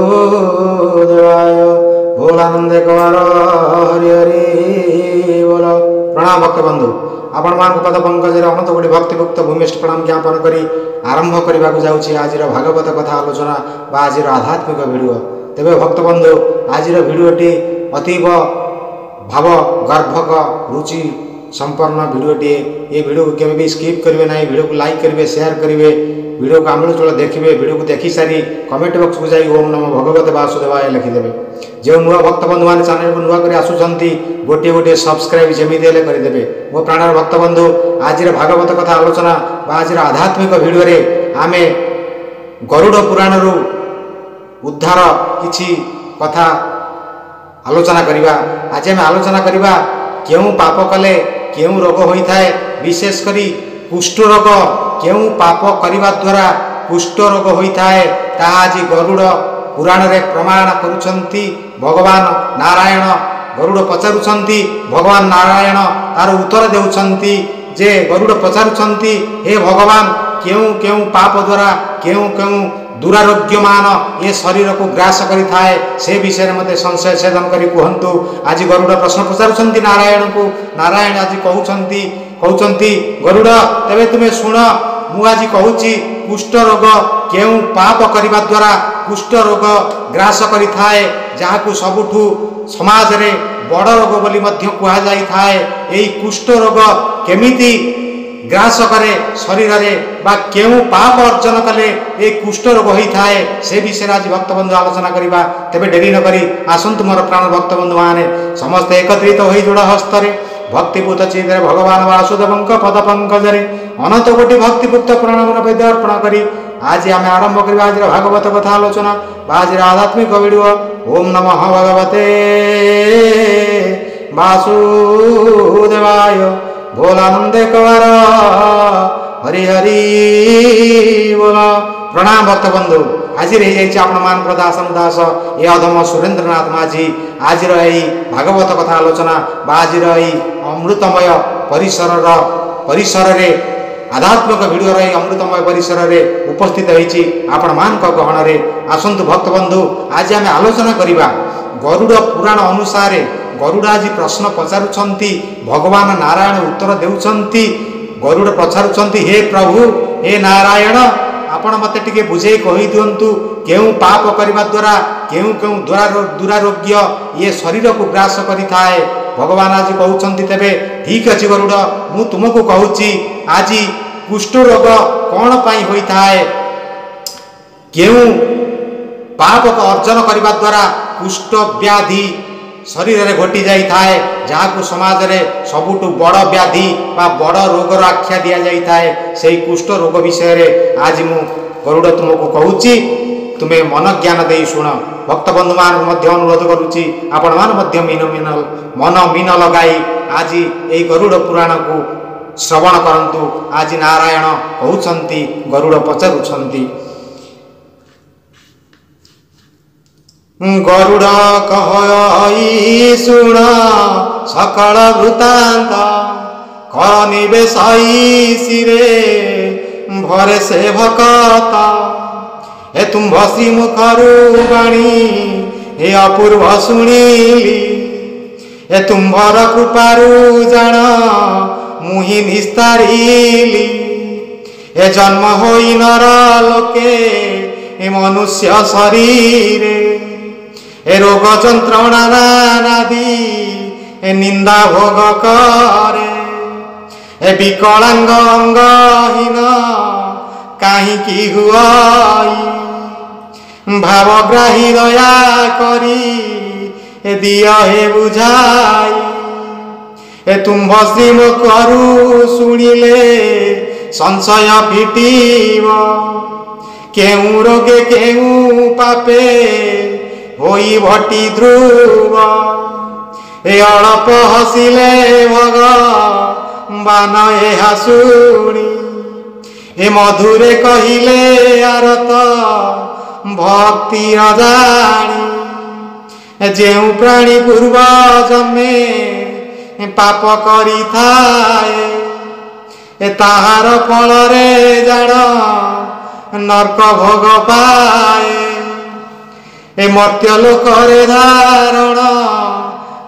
वासुदेवाय भोलानंदे कुमार हरि हरि बोल। प्रणाम भक्त बंधु आपण मान पद पंकज अनंत कोटि भक्तिभुक्त भूमिष्ठ प्रणाम ज्ञापन करी आरंभ करने जाऊँगी आज भागवत कथा आलोचना बा आज आध्यात्मिक भिडियो। तेबे भक्त बंधु आज भिडियोटी अतीव भाव गर्भक रुचि संपन्न भिडियोटी। ये भिडियो को केवे भी स्किप करेंगे ना, भिडियो को लाइक करेंगे, शेयर करेंगे, भिडियो को आमूल देखिए, भिडियो को देखी सारी कमेंट बॉक्स को जाई ओम नमो भगवते वासुदेवाय लिखिदेवे। जो नुआ भक्त बंधु मैंने चैनल को नुआ कर आसुंच गोटे गोटे सब्सक्राइब जमी करदे। मो प्राणर भक्त बंधु आज भागवत कथा आलोचना आज आध्यात्मिक भिडियो रे आमे गरुड़ पुराण रु उद्धार किछि कथा आलोचना करिबा। आज आम आलोचना करिबा केउ पाप कले केउ रोग होता है, विशेषकर कुष्ठ रोग केउ पाप करने द्वारा कुष्ठ रोग होता है ताहा आज गरुड़ पुराण रे प्रमाण करुछंती। भगवान नारायण गरुड़ पचारुछंती, भगवान नारायण तार उत्तर देउछंती जे गरुड़ पचारुछंती हे भगवान केउ केउ पाप द्वारा केउ केउ दुरारोग्यमान ये शरीर को ग्रास करि थाए से विषय में मते संशय छेदन करी कहंतु। आज गरुड़ प्रश्न पचारुछंती नारायण को। नारायण आज कहउछंती गरुड़ तेबे तुमे सुन मु आज कहूची कुष्ठ रोग केउ पाप करने द्वारा कुष्ठ रोग ग्रास करि थाए जहाकू सबुठू समाज रे बड़ रोग बोली मध्य कुहा जाई थाए। एई कुष्ठ रोग केमिति ग्रास करे शरीर रे बा केउ पाप अर्जन कले ए कुष्ठ रोग होता है से विषय आज भक्त बंधु आलोचना करिबा। तेबे डेरी न करी आसंतु मोर प्राण भक्त बंधु माने समस्त एकत्रित होई जोड़ हस्तरे भक्तिपूत चित्रे भगवान वासुदेवंक पद पंकजरे अनंत कोटि भक्तिपूत प्रणाम नैवेद्य अर्पण करी आज आम आरंभ करबा आज भागवत कथा आलोचना आज आध्यात्मिक भिडियो। ओम नमः भगवते वासुदेवाय भोलानंदे कुमार हरि हरि बोल। प्रणाम भक्त बंधु आज आपण मान प्रदासन दास ये अधम सुरेंद्रनाथ माझी आज भागवत कथा आलोचना आज अमृतमय परिसर रे आध्यात्मिक भिडियो अमृतमय परिसर रे उपस्थित होती आपण मान गहन रे आसंतु भक्त बंधु आज आम आलोचना करिबा गरुड़ पुराण अनुसार गरुड़ आज प्रश्न पचारुछंती, भगवान नारायण उत्तर देउछंती। गरुड़ पचारुछंती हे प्रभु हे नारायण आपण मते टिके बुझे कहि दियंतु केउ पाप करने द्वारा केउ केउ दुरारोग्य ये शरीर को ग्रास करि थाए। भगवान आज कहउछंती तेबे ठीक अछि गरुड़ मु तुमको कहूची आज कुष्ठ रोग कौन पाई होता है, केउ पाप को अर्जन करने द्वारा कुष्ठ व्याधि शरीर रे घटी जाई थाए जहाकू समाज रे सबुठू बड़ व्याधि बा बड़ रोगर आख्या दिया जाई थाए। सेही कुष्ठ रोग विषय रे आज मु गरुड़ तुमको कहूची तुमे मन ज्ञान दे शुण। भक्त बंधु मान अनुरोध करुची आपण मान मन मीन लगाई आज ए गरुड़ पुराण को श्रवण करंतु। आज नारायण कहउछंती गरुड़ पचारुछंती गरुड़ कहई शुण सकल वृतांत निवेशई सिरे भरे से भकत हे तुम्भ श्रीमुखरु बाणी हे अपूर्व शुणिली हे तुम्भर कृपारु जान मुहि निस्तारिली हे जन्म होई नर लोके हे मनुष्य शरीर ए रोग जंत्रणा नानादि ए निंदा भोग करे ए विकलांग अंगहीन कहीं की हुआई भावग्राही दया करी ए दिया हे बुझाई ए तुम्भ श्रीमुखरु शुणिले संशय फिटिव केउ रोगे केउ पापे होई भटी ध्रुव ए अल्प हसिले भगवान एहा शुणी ए मधुरे कहिले आरत भक्ति जानी जेउ प्राणी पूर्व जन्मे पाप करी थाए ताहार फल रे जान नरक भोग पाए ए मर्त्य लोकरे धारण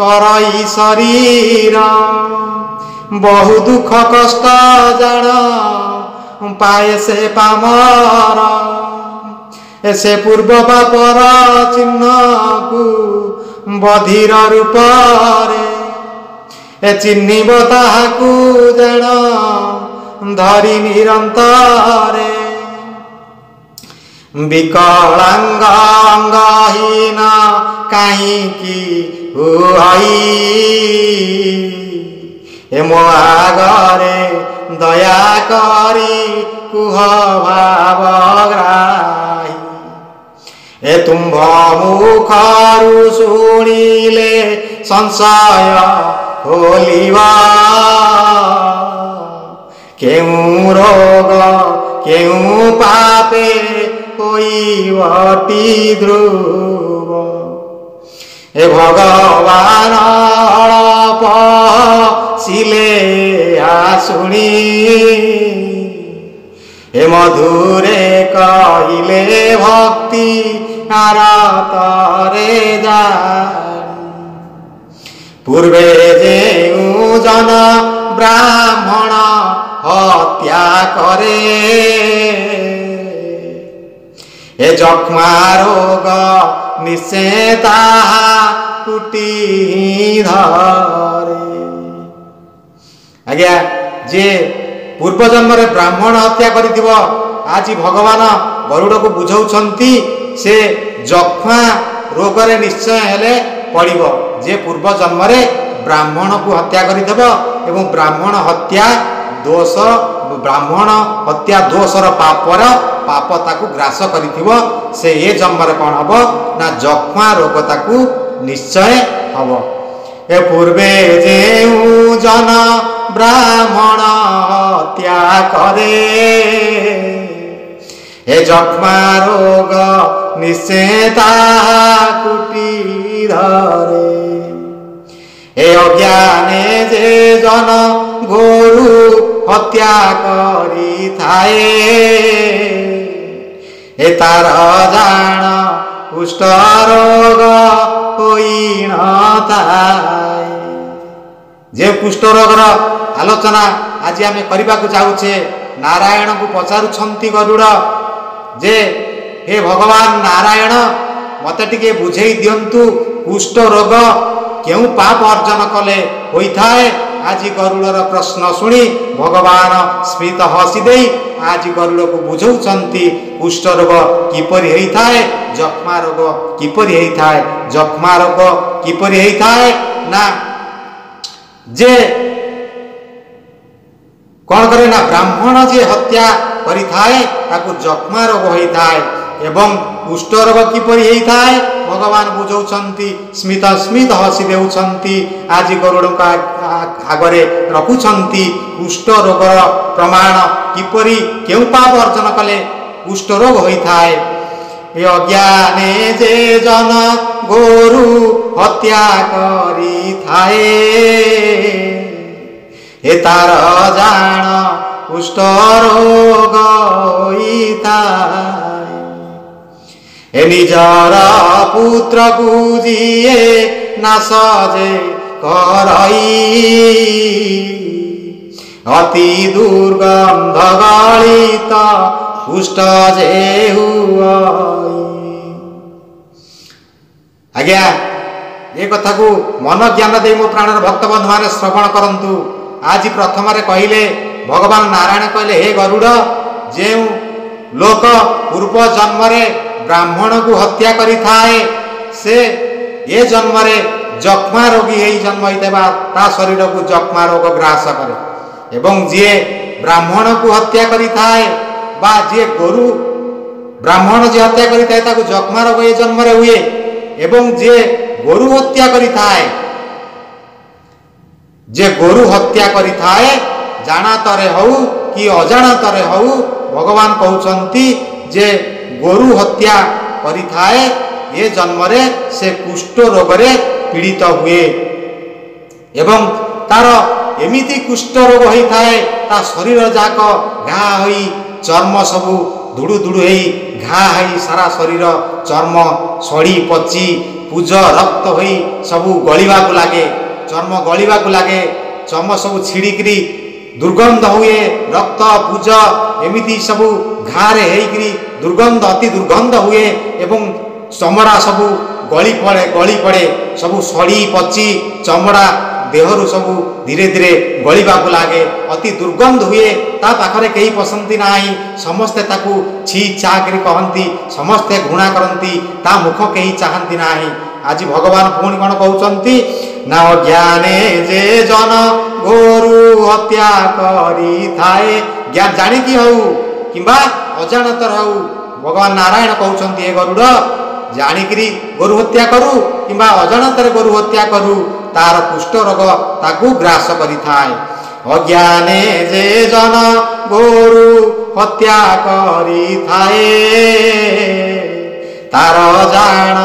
करई शरीर बहु दुख कष्ट जान पाए से पामर से पूर्व पापर चिन्ह को बधिर रूप चिन्हिब ताहाकू जान धरी निरंतर विकलांग अंगहीन कहीं हुई मो आगरे दया करी कुह भावग्राही ए तुम्भ मुखरु शुणिले संशय होलिवा केउ रोग केउ पापे होइवटी ध्रुव ए भगवान अळप सिले आसुणी ए मधुरे कहिले भक्ति आरतरे जानी पूर्वे जेउ जन ब्राह्मण हत्या करे ए जक्ष्मा रोग निषेधा कुटी धरे आज्ञा जे पूर्व जन्म रे ब्राह्मण हत्या करिथिबो आज भगवान गरुड़ को बुझाउछंती से जक्ष्मा रोग रे निश्चय हेले पड़िबो जे पूर्व जन्म रे ब्राह्मण को हत्या करिथिबो एवं ब्राह्मण हत्या दोष ब्राह्मण हत्या दोषर पापर पाप ताकू ग्रास करिथिबो से ए जन्म रे कोन हबो ना जक्ष्मा रोग ताकू निश्चय हबो ए पूर्वे जेउ जन ब्राह्मण हत्या करे ए जक्ष्मा रोग निषेधा कुटी धरे ए अज्ञाने जे जन गोरु हत्या करी थाए ए तार जान कुष्ठ रोग होई न थाए जे कुष्ठ रोगर आलोचना आज आम करने को चाहूचे नारायण को पचारुछंती गरुड़ जे हे भगवान नारायण मते टिके बुझेई दियंतु कुष्ठ रोग क्यों पाप अर्जन कले होता है आज गरुड़र प्रश्न शुणी भगवान स्मित हसी दे आज गरुड़ को बुझाउछंती कुष्ठ रोग किपरि होता है जक्ष्मा रोग किपरि होता है जक्ष्मा रोग किपरि होता है ना जे कौन करे ना ब्राह्मण जे हत्या करि थाए ताकू जक्ष्मा रोग होता है एवं कुष्ठ रोग किपरि होता है भगवान बुझाउछंती स्मित स्मित हसी देउछंती आज गरुड़ का आगरे रखुछंती कुष्ठ रोगर प्रमाण किपरि केउ पाप अर्जन कले कुष्ठ रोग होता है ए अज्ञाने जे जन गोरु हत्या करी थाए ए तार जान कुष्ठ रोग होता ए निजर पुत्र बुझिए नाश जे करई अति दुर्गंध गलित कुष्ठ जे हुई आज्ञा ये कथा को मन ज्ञान दे मो प्राणर भक्त बंधु माने श्रवण करंतु आज प्रथम कहले भगवान नारायण कहले हे गरुड़ जे लोक पूर्व जन्म रे ब्राह्मण को हत्या करि थाए से ये जन्म रे जक्ष्मा रोगी हे जन्म होइतेबा ता शरीर को जक्ष्मा रोग ग्रास करे एवं जे ब्राह्मण को हत्या करि थाए बा जे गोरु ब्राह्मण जे हत्या करि थाए ताको जक्ष्मा रोग ये जन्म रे हुए एवं जे गोरु हत्या करि थाए जे गोरु हत्या करि थाए जानातरे हऊ कि अजानातरे हऊ भगवान कहउछंती जे गोरु हत्या करि थाए ये जन्म रे से कुष्ठ रोग रे पीड़ित हुए एवं तार एमिति कुष्ठ रोग होता है ता शरीर जाक घा होई चर्म सबु धुड़ु धुड़ु हेई घा है सारा शरीर चर्म सड़ी पची पूज रक्त होई सबू गलिबा को लागे चर्म गलिबा को लागे चम सब छिड़िकी दुर्गंध हुए रक्त पूज एमिति सबू घारे हेकरी दुर्गंध अति दुर्गंध हुए एवं चमड़ा सबू गली पड़े सबू सड़ी पची चमड़ा देहरु सबू धीरे धीरे गलिबा को लागे अति दुर्गंध हुए ता पाखरे कहीं पसंदी नाही समस्ते ताकू छी चा करी कहंती समस्ते घृणा करंती ता मुख कहीं चाहंती नाही। आज भगवान पुणी कौन कहउचंती ना ज्ञाने जे जन गोरु हत्या करी थाए ज्ञान जानिकी हऊ किंबा अजाणतर हऊ भगवान नारायण कहउचंती हे गरुड़ जानिकी गोरु हत्या करू किंबा अजाणतर गोरु हत्या करू तार कुष्ठ रोग ताकू ग्रास करी थाए। अज्ञाने जे जन गोरु हत्या करी थाए तार जान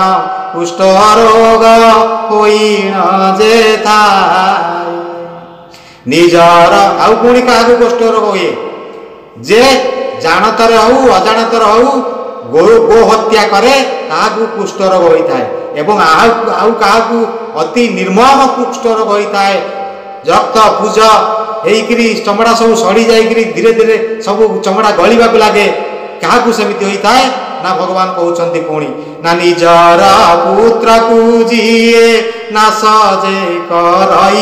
कुष्ठ रोग होइण जे थाए निजर आउ पुणी क्या कुष्ठ रोग हुए जे जानतर हऊ अजाणतर हऊ गो हत्या करे ताकू कुष्ठ रोग होता है एवं आउ काहाकू अति निर्मम कुष्ठ रोग होता है रक्त पूज होकरी चमड़ा सब सड़ी जाइए धीरे धीरे सब चमड़ा गलिबा को लगे क्या सेमती होता है ना भगवान कहते पुणी ना निजर पुत्र को जीए ना सजे करई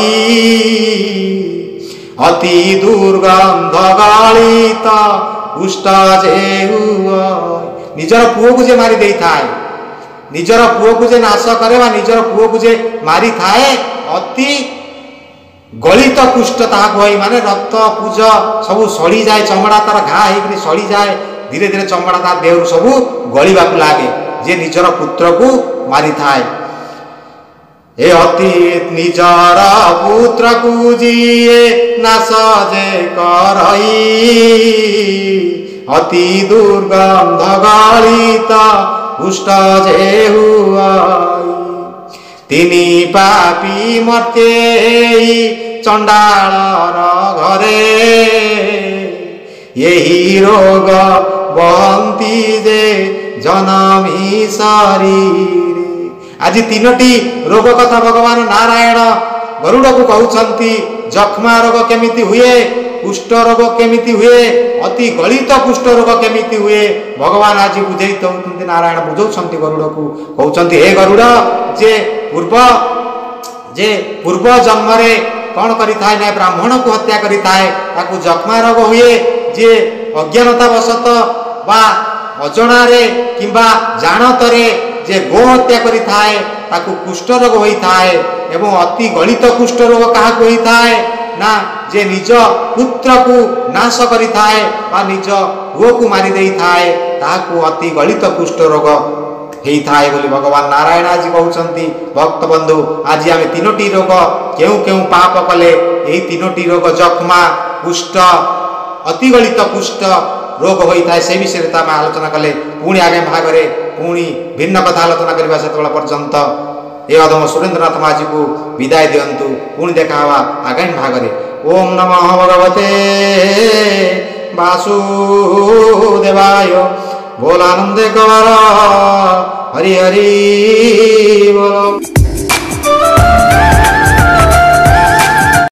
अति दुर्गंध गलित कुष्ठ जे निजर पुओ को जे मारी दे थाए निजर पुओ को जे नाश करे निजर पुओ को जे मारी थाए अति गलित कुष्ठ ताकू माने रक्त पूज सब सड़ी जाए चमड़ा तार घा होकर सड़ी जाए धीरे धीरे चमड़ा तार देहरु सब गलिबा को लागे जे निजर पुत्र को मारी थाए ए अति निजर पुत्र को जीए नाश जे करई अति दुर्गंध गलित कुष्ठ जे हुआई तिनी पापी मर्ते चंडालर घरे यही रोग बहंती जे जनमी शरीर। आज तीनोटी रोग कथा भगवान नारायण गरुड़ को कहउछंती जख्मा रोग केमिति हुए कुष्ठ रोग केमिति हुए अति गलित कुष्ठ रोग केमिति हुए भगवान आज बुझे दौरान नारायण बुझाऊँ गरुड़ को कहते हे गरुड़ जे पूर्व जन्म कौन करी थाए ना ब्राह्मण को हत्या करी थाए ताकू जख्मा रोग हुए जे अज्ञानता वशत बा अजणारे किंबा जानतरे जे गो हत्या करी थाए ताकू कुष्ठ रोग होई थाए एवं अति गलित कुष्ठ रोग काहा को होई थाए ना जे निज पुत्र को नाश करी थाए बा निज पुओ को मारी देई थाए ताकू अति गलित कुष्ठ रोग हेई थाए बोली भगवान नारायण आज कहउछंती भक्त बंधु आज आमे तीनोटी रोग केउ केउ पाप कले एही तीनोटी रोग जख्मा कुष्ठ अति गलित कुष्ठ रोग होई थाए से विषय में आलोचना कले पुणी आगे भागरे पुणी भिन्न कथा आलोचना करबा सेतबेला पर्यंत ए अधम सुरेंद्रनाथ माझी को विदाय दियंतु पुणी देखा हवा आगामी भागरे। ओम नमः भगवते वासुदेवाय बोलानंदे कवर हरि हरि बोलो।